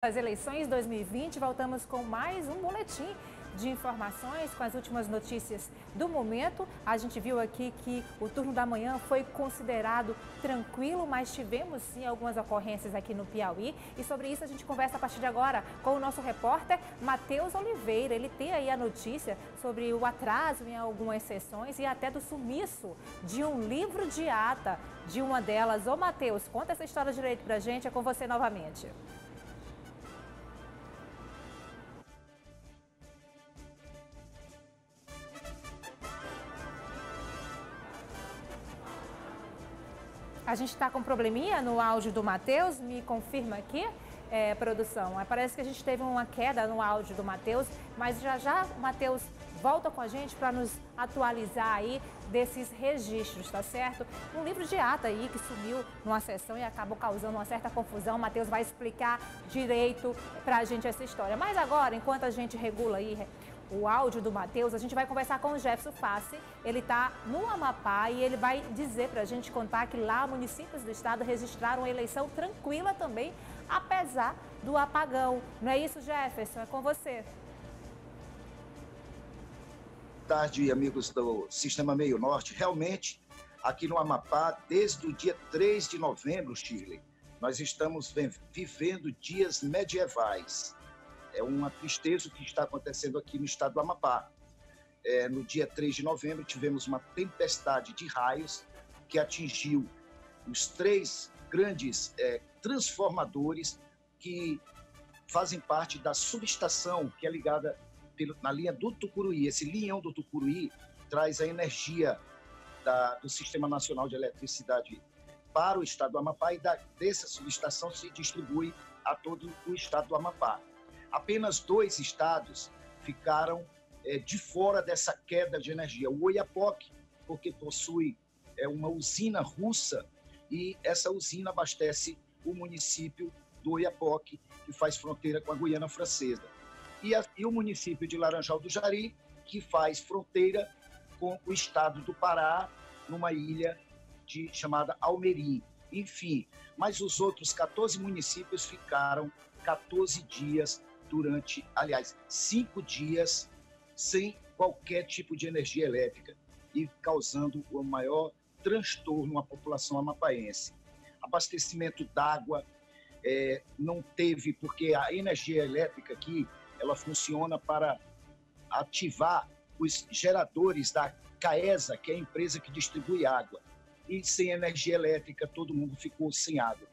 As eleições 2020, voltamos com mais um boletim de informações com as últimas notícias do momento. A gente viu aqui que o turno da manhã foi considerado tranquilo, mas tivemos sim algumas ocorrências aqui no Piauí. E sobre isso a gente conversa a partir de agora com o nosso repórter Matheus Oliveira. Ele tem aí a notícia sobre o atraso em algumas sessões e até do sumiço de um livro de ata de uma delas. Ô Matheus, conta essa história direito pra gente, é com você novamente. A gente está com um probleminha no áudio do Matheus, me confirma aqui, produção. Parece que a gente teve uma queda no áudio do Matheus, mas já o Matheus volta com a gente para nos atualizar aí desses registros, tá certo? Um livro de ata aí que sumiu numa sessão e acabou causando uma certa confusão. O Matheus vai explicar direito para a gente essa história. Mas agora, enquanto a gente regula aí o áudio do Matheus, a gente vai conversar com o Jefferson Fassi. Ele está no Amapá e ele vai dizer para a gente contar que lá municípios do estado registraram uma eleição tranquila também, apesar do apagão. Não é isso, Jefferson? É com você. Boa tarde, amigos do Sistema Meio Norte. Realmente, aqui no Amapá, desde o dia 3 de novembro, Shirley, nós estamos vivendo dias medievais. É uma tristeza o que está acontecendo aqui no estado do Amapá. No dia 3 de novembro, tivemos uma tempestade de raios que atingiu os três grandes transformadores que fazem parte da subestação que é ligada na linha do Tucuruí. Esse linhão do Tucuruí traz a energia do Sistema Nacional de Eletricidade para o estado do Amapá e dessa subestação se distribui a todo o estado do Amapá. Apenas 2 estados ficaram de fora dessa queda de energia. O Oiapoque, porque possui uma usina russa e essa usina abastece o município do Oiapoque, que faz fronteira com a Guiana Francesa. E o município de Laranjal do Jari, que faz fronteira com o estado do Pará, numa ilha chamada Almerim. Enfim, mas os outros 14 municípios ficaram 14 dias aliás, 5 dias sem qualquer tipo de energia elétrica e causando o maior transtorno à população amapaense. Abastecimento d'água não teve, porque a energia elétrica aqui, ela funciona para ativar os geradores da CAESA, que é a empresa que distribui água. E sem energia elétrica, todo mundo ficou sem água.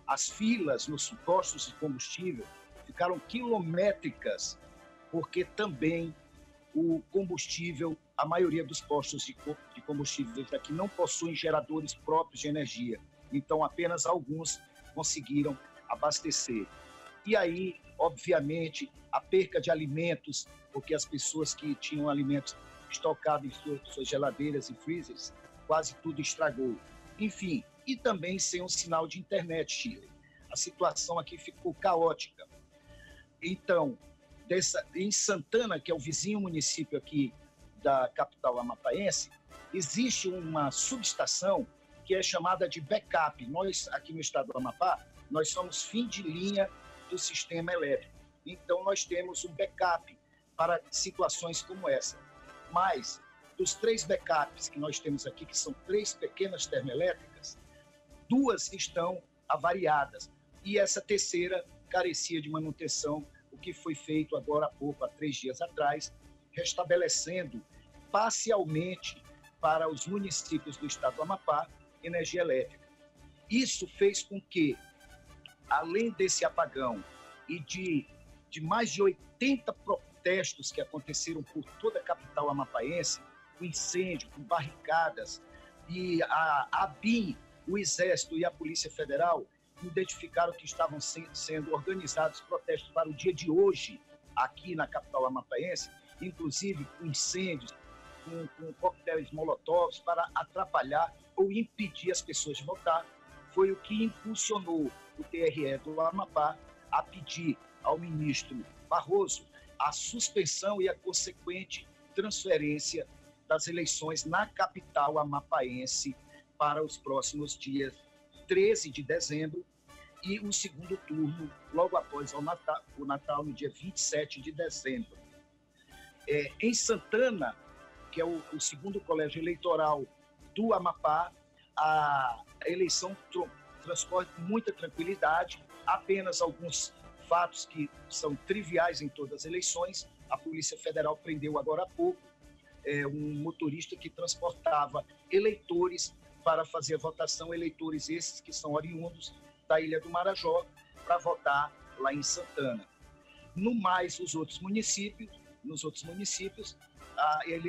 As filas nos postos de combustível ficaram quilométricas, porque também o combustível, a maioria dos postos de combustíveis aqui não possuem geradores próprios de energia, então apenas alguns conseguiram abastecer. E aí, obviamente, a perca de alimentos, porque as pessoas que tinham alimentos estocados em suas geladeiras e freezers, quase tudo estragou. Enfim, e também sem um sinal de internet, Chile. A situação aqui ficou caótica. Então, em Santana, que é o vizinho município aqui da capital amapaense, existe uma subestação que é chamada de backup. Nós, aqui no estado do Amapá, nós somos fim de linha do sistema elétrico. Então, nós temos um backup para situações como essa. Mas, dos 3 backups que nós temos aqui, que são 3 pequenas termoelétricas, 2 estão avariadas. E essa terceira carecia de manutenção, o que foi feito agora há pouco, há 3 dias atrás, restabelecendo parcialmente para os municípios do estado do Amapá energia elétrica. Isso fez com que, além desse apagão e de mais de 80 protestos que aconteceram por toda a capital amapaense, com incêndio, com barricadas, e a ABIN, o Exército e a Polícia Federal identificaram que estavam sendo organizados protestos para o dia de hoje, aqui na capital amapaense, inclusive com incêndios, com coquetéis molotovs, para atrapalhar ou impedir as pessoas de votar. Foi o que impulsionou o TRE do Amapá a pedir ao ministro Barroso a suspensão e a consequente transferência das eleições na capital amapaense para os próximos dias 13 de dezembro e o segundo turno logo após o Natal, no dia 27 de dezembro. Em Santana, que é o segundo colégio eleitoral do Amapá, a eleição transcorre com muita tranquilidade, apenas alguns fatos que são triviais em todas as eleições. A Polícia Federal prendeu agora há pouco um motorista que transportava eleitores para fazer a votação, eleitores esses que são oriundos da Ilha do Marajó, para votar lá em Santana. No mais, nos outros municípios,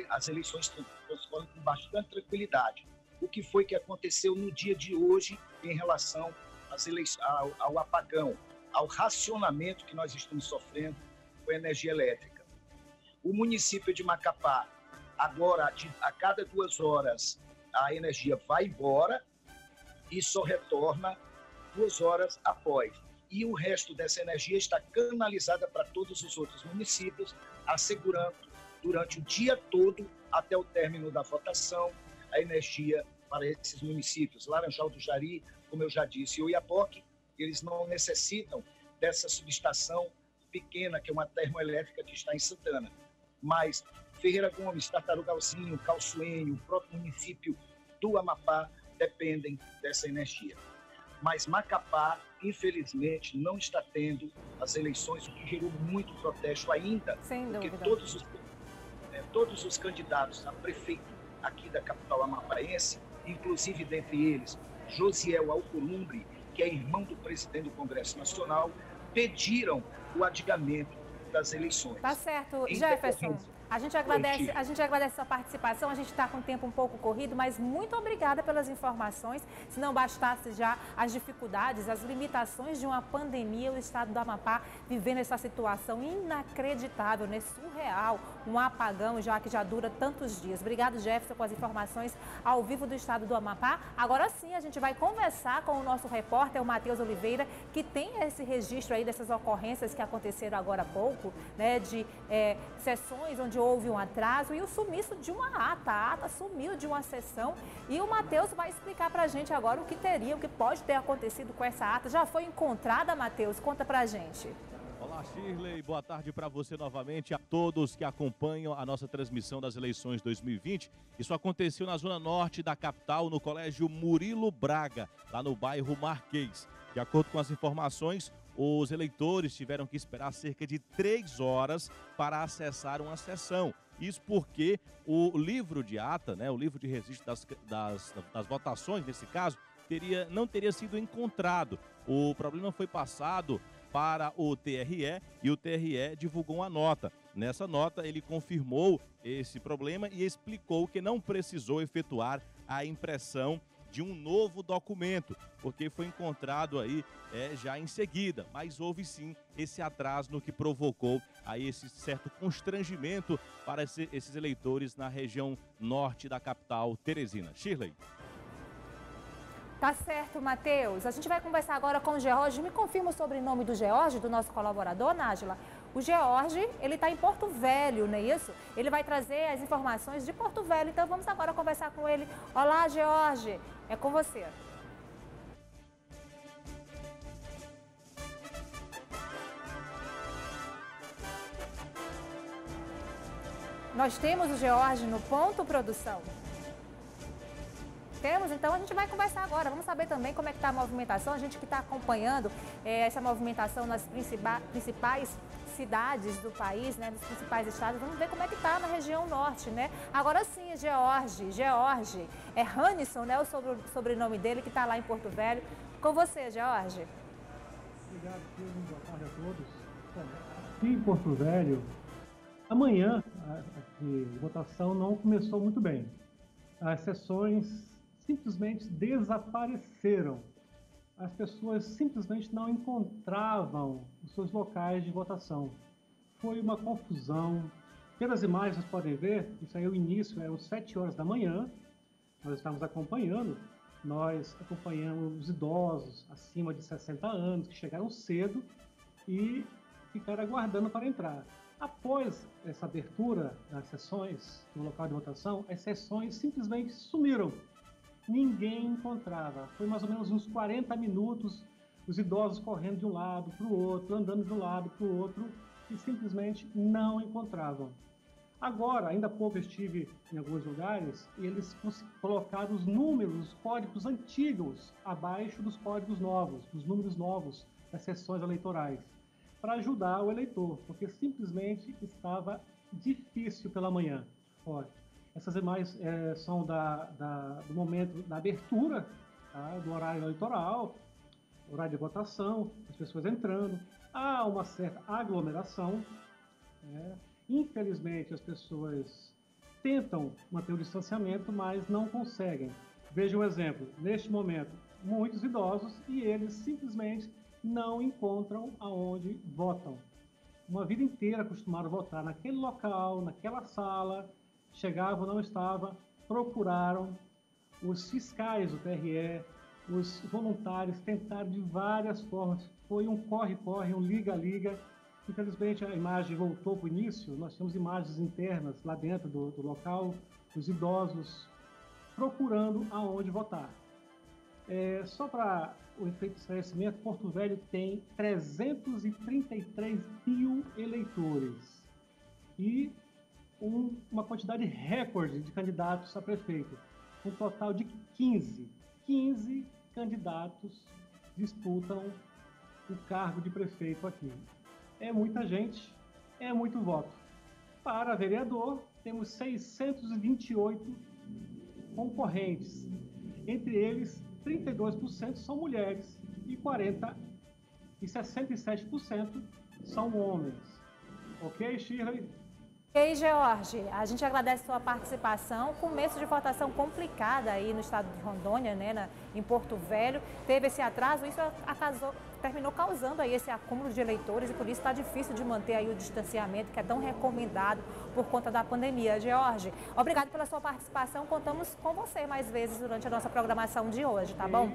as eleições transcorrem com bastante tranquilidade. O que foi que aconteceu no dia de hoje em relação ao apagão, ao racionamento que nós estamos sofrendo com a energia elétrica? O município de Macapá, agora, a cada 2 horas, a energia vai embora e só retorna 2 horas após. E o resto dessa energia está canalizada para todos os outros municípios, assegurando durante o dia todo, até o término da votação, a energia para esses municípios. Laranjal do Jari, como eu já disse, e Oiapoque, eles não necessitam dessa subestação pequena, que é uma termoelétrica que está em Santana. Mas Ferreira Gomes, Tartarugalzinho, Calçoenho, o próprio município do Amapá dependem dessa energia. Mas Macapá, infelizmente, não está tendo as eleições, o que gerou muito protesto ainda, porque todos os candidatos a prefeito aqui da capital amapaense, inclusive dentre eles Josiel Alcolumbre, que é irmão do presidente do Congresso Nacional, pediram o adiamento das eleições. Tá certo, Jefferson. A gente agradece a sua participação, a gente está com o tempo um pouco corrido, mas muito obrigada pelas informações. Se não bastasse já as dificuldades, as limitações de uma pandemia, o estado do Amapá vivendo essa situação inacreditável, né? Surreal, um apagão que já dura tantos dias. Obrigado, Jefferson, com as informações ao vivo do estado do Amapá. Agora sim, a gente vai conversar com o nosso repórter, o Matheus Oliveira, que tem esse registro aí dessas ocorrências que aconteceram agora há pouco, né? De sessões onde houve um atraso e o sumiço de uma ata. A ata sumiu de uma sessão e o Matheus vai explicar para a gente agora o que pode ter acontecido com essa ata. Já foi encontrada, Matheus? Conta para a gente. Olá, Shirley. Boa tarde para você novamente, a todos que acompanham a nossa transmissão das eleições 2020. Isso aconteceu na zona norte da capital, no Colégio Murilo Braga, lá no bairro Marquês. De acordo com as informações, os eleitores tiveram que esperar cerca de 3 horas para acessar uma sessão. Isso porque o livro de ata, né, o livro de registro das votações, nesse caso, não teria sido encontrado. O problema foi passado para o TRE e o TRE divulgou uma nota. Nessa nota, ele confirmou esse problema e explicou que não precisou efetuar a impressão de um novo documento, porque foi encontrado aí já em seguida, mas houve sim esse atraso no que provocou aí esse certo constrangimento para esses eleitores na região norte da capital Teresina. Shirley. Tá certo, Matheus. A gente vai conversar agora com o George. Me confirma o sobrenome do George, do nosso colaborador, Nájila. O George, ele está em Porto Velho, não é isso? Ele vai trazer as informações de Porto Velho, então vamos agora conversar com ele. Olá, George, é com você. Nós temos o George no ponto, produção? Temos, então a gente vai conversar agora. Vamos saber também como é que está a movimentação. A gente que está acompanhando essa movimentação nas principais cidades do país, né, dos principais estados. Vamos ver como é que está na região norte, né? Agora sim, George, é Hannisson, né, o sobrenome dele, que está lá em Porto Velho. Com você, George. Obrigado, Silvio. Boa tarde a todos. Bom, aqui em Porto Velho, amanhã a votação não começou muito bem. As sessões simplesmente desapareceram. As pessoas simplesmente não encontravam os seus locais de votação. Foi uma confusão. Pelas imagens vocês podem ver, isso aí é o início, às 7 horas da manhã. Nós estávamos acompanhando, nós acompanhamos os idosos acima de 60 anos, que chegaram cedo e ficaram aguardando para entrar. Após essa abertura das sessões no local de votação, as sessões simplesmente sumiram. Ninguém encontrava. Foi mais ou menos uns 40 minutos os idosos correndo de um lado para o outro, andando de um lado para o outro, e simplesmente não encontravam. Agora, ainda há pouco eu estive em alguns lugares e eles colocaram os números, os códigos antigos abaixo dos códigos novos, dos números novos das sessões eleitorais, para ajudar o eleitor, porque simplesmente estava difícil pela manhã. Olha, essas imagens são do momento da abertura, tá, do horário eleitoral, horário de votação, as pessoas entrando, há uma certa aglomeração, né? Infelizmente, as pessoas tentam manter o distanciamento, mas não conseguem. Veja um exemplo. Neste momento, muitos idosos e eles simplesmente não encontram aonde votam. Uma vida inteira acostumaram a votar naquele local, naquela sala, chegava, não estava, procuraram. Os fiscais do TRE, os voluntários tentaram de várias formas. Foi um corre-corre, um liga-liga. Infelizmente, a imagem voltou para o início. Nós temos imagens internas lá dentro do local, os idosos procurando aonde votar. Só para o efeito de esclarecimento, Porto Velho tem 333 mil eleitores e uma quantidade recorde de candidatos a prefeito. Um total de 15 candidatos disputam o cargo de prefeito aqui. É muita gente, é muito voto. Para vereador, temos 628 concorrentes. Entre eles, 32% são mulheres e 67% são homens. Ok, Shirley? Ei, George, a gente agradece a sua participação. Começo de votação complicada aí no estado de Rondônia, né, em Porto Velho. Teve esse atraso, isso terminou causando aí esse acúmulo de eleitores e por isso está difícil de manter aí o distanciamento que é tão recomendado por conta da pandemia. George, obrigado pela sua participação. Contamos com você mais vezes durante a nossa programação de hoje, tá bom?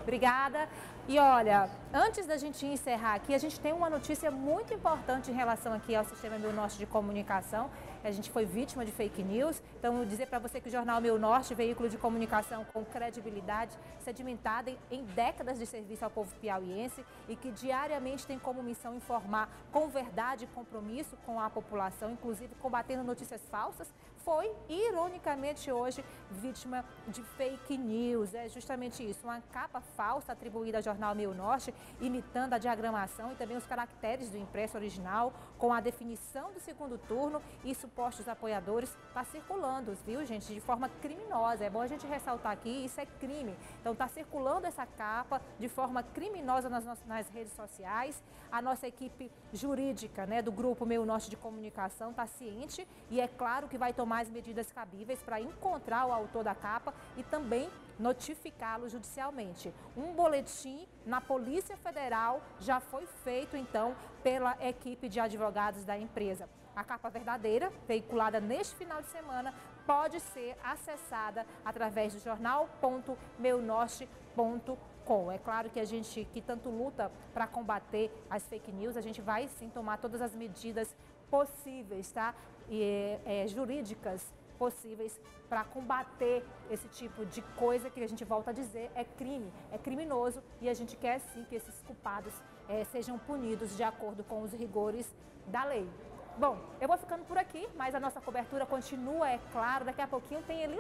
Obrigada. E olha, antes da gente encerrar aqui, a gente tem uma notícia muito importante em relação aqui ao Sistema Meu Norte de Comunicação. A gente foi vítima de fake news. Então, vou dizer para você que o Jornal Meu Norte, veículo de comunicação com credibilidade, sedimentada em décadas de serviço ao povo piauiense e que diariamente tem como missão informar com verdade e compromisso com a população, inclusive combatendo notícias falsas, foi, ironicamente, hoje vítima de fake news. É justamente isso, uma capa falsa atribuída ao Jornal Meu Norte, imitando a diagramação e também os caracteres do impresso original, com a definição do segundo turno e supostos apoiadores, está circulando, viu, gente, de forma criminosa. É bom a gente ressaltar aqui, isso é crime. Então, está circulando essa capa de forma criminosa nas redes sociais. A nossa equipe jurídica, né, do Grupo Meu Norte de Comunicação está ciente e é claro que vai tomar as medidas cabíveis para encontrar o autor da capa e também notificá-lo judicialmente. Um boletim na Polícia Federal já foi feito, então, pela equipe de advogados da empresa. A capa verdadeira, veiculada neste final de semana, pode ser acessada através do jornal.meunorte.com. É claro que a gente que tanto luta para combater as fake news, a gente vai sim tomar todas as medidas possíveis, tá? Jurídicas possíveis para combater esse tipo de coisa que a gente volta a dizer é crime, é criminoso e a gente quer sim que esses culpados sejam punidos de acordo com os rigores da lei. Bom, eu vou ficando por aqui, mas a nossa cobertura continua, é claro. Daqui a pouquinho tem Eli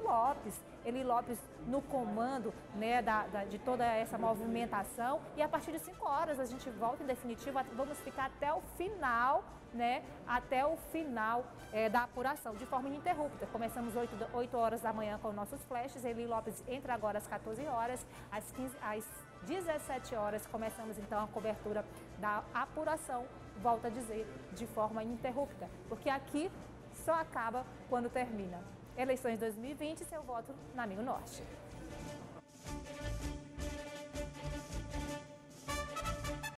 Lopes no comando, né, de toda essa movimentação. E a partir de 5 horas a gente volta em definitivo, vamos ficar até o final, né, da apuração, de forma ininterrupta. Começamos 8 horas da manhã com nossos flashes. Eli Lopes entra agora às 14 horas, às 17 horas começamos então a cobertura da apuração. Volto a dizer, de forma ininterrupta, porque aqui só acaba quando termina. Eleições 2020, seu voto na Meu Norte.